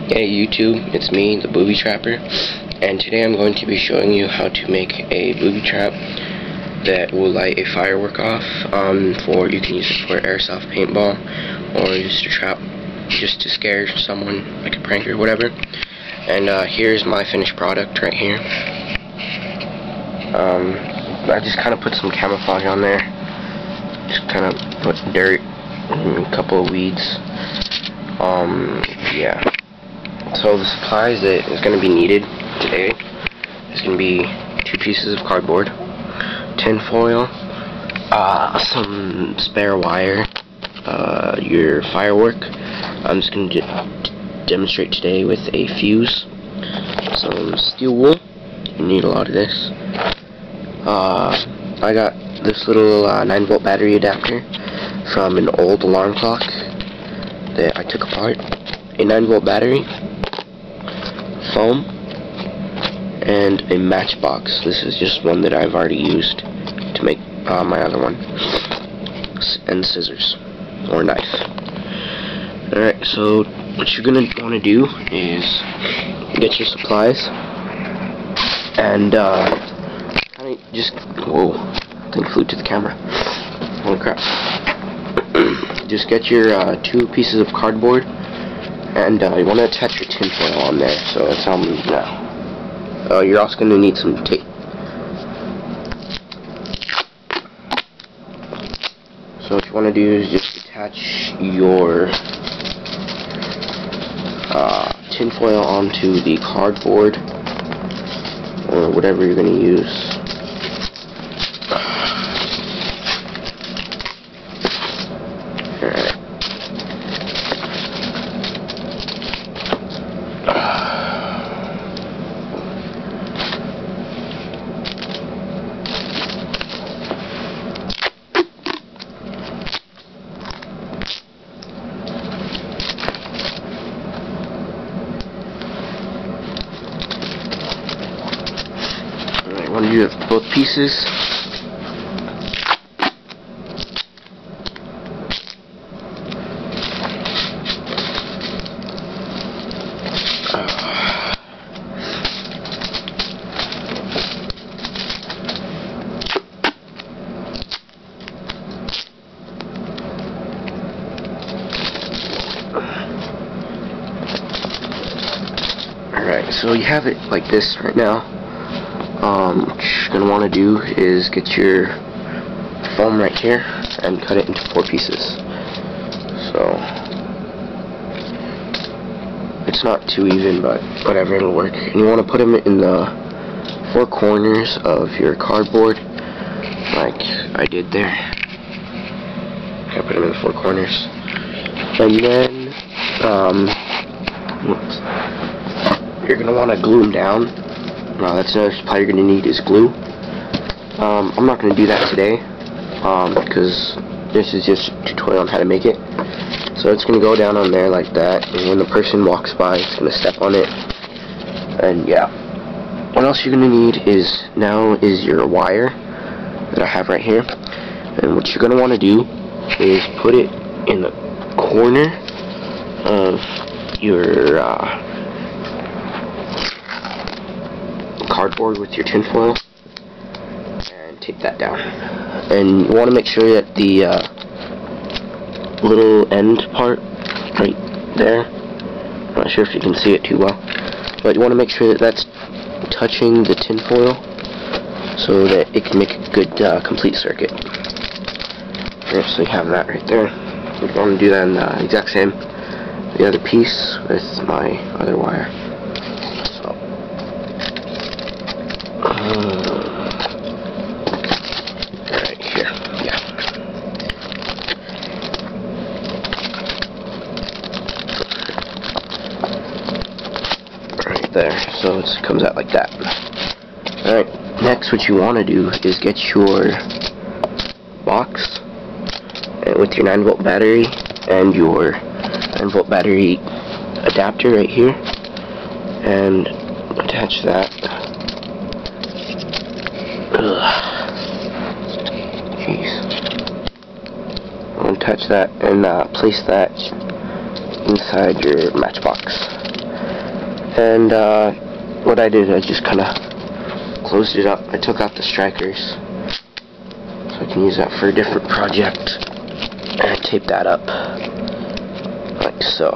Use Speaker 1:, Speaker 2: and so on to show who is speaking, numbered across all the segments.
Speaker 1: Hey YouTube, it's me, the Booby Trapper, and today I'm going to be showing you how to make a booby trap that will light a firework off. You can use it for airsoft paintball, or just to scare someone, like a prank or whatever. And here's my finished product right here. I just kind of put some camouflage on there, just kind of put dirt and a couple of weeds. Yeah. So the supplies that is going to be needed today is going to be 2 pieces of cardboard, tin foil, some spare wire, your firework. I'm just going to demonstrate today with a fuse, some steel wool. You need a lot of this. I got this little 9-volt battery adapter from an old alarm clock that I took apart. A 9-volt battery, foam, and a matchbox. This is just one that I've already used to make my other one, and scissors or knife. Alright, so what you're gonna want to do is get your supplies and just whoa, I think I flew to the camera. Holy crap. Just get your 2 pieces of cardboard, and you want to attach your tin foil on there. So that's how I'm going to do now. You're also going to need some tape. So what you want to do is just attach your tin foil onto the cardboard, or whatever you're going to use. I want to do both pieces. Alright, so you have it like this right now. What you're going to want to do is get your foam right here and cut it into 4 pieces. So it's not too even, but whatever, it'll work. And you want to put them in the 4 corners of your cardboard, like I did there. I put them in the 4 corners, and then you're going to want to glue them down. That's another supply you're going to need is glue. I'm not going to do that today because this is just a tutorial on how to make it. So it's going to go down on there like that, and when the person walks by, it's going to step on it. And yeah. What else you're going to need is your wire that I have right here. And what you're going to want to do is put it in the corner of your cardboard with your tin foil, and tape that down. And you want to make sure that the little end part right there, I'm not sure if you can see it too well, but you want to make sure that that's touching the tin foil so that it can make a good complete circuit. There, so you have that right there. We're going to do that in the exact same, the other piece with my other wire. Right here, yeah. Right there, so it comes out like that. Alright, next what you want to do is get your box with your 9-volt battery and your 9-volt battery adapter right here, and attach that. Jeez. I'm going to touch that and place that inside your matchbox. And what I did, I just kind of closed it up. I took out the strikers so I can use that for a different project. And I taped that up like so.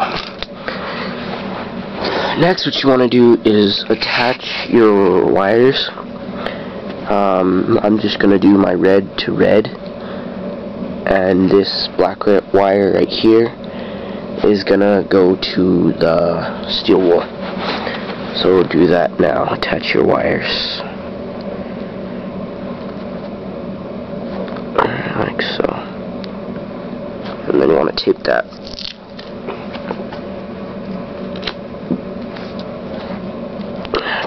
Speaker 1: Next, what you want to do is attach your wires. I'm just going to do my red to red, and this black wire right here is going to go to the steel wool. So we'll do that now. Attach your wires like so, and then you want to tape that.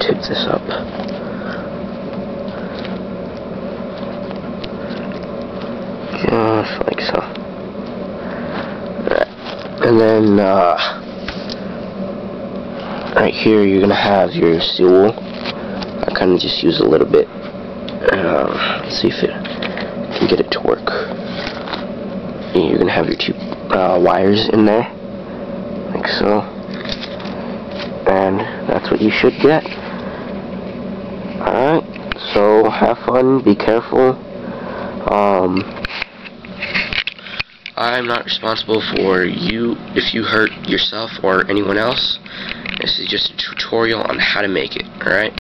Speaker 1: Tape this up. Just like so. Alright. And then right here you're gonna have your steel wool. I kinda just use a little bit. Let's see if it can get it to work. And you're gonna have your two wires in there. Like so. And that's what you should get. Alright, so have fun, be careful. I'm not responsible for you if you hurt yourself or anyone else. This is just a tutorial on how to make it, alright?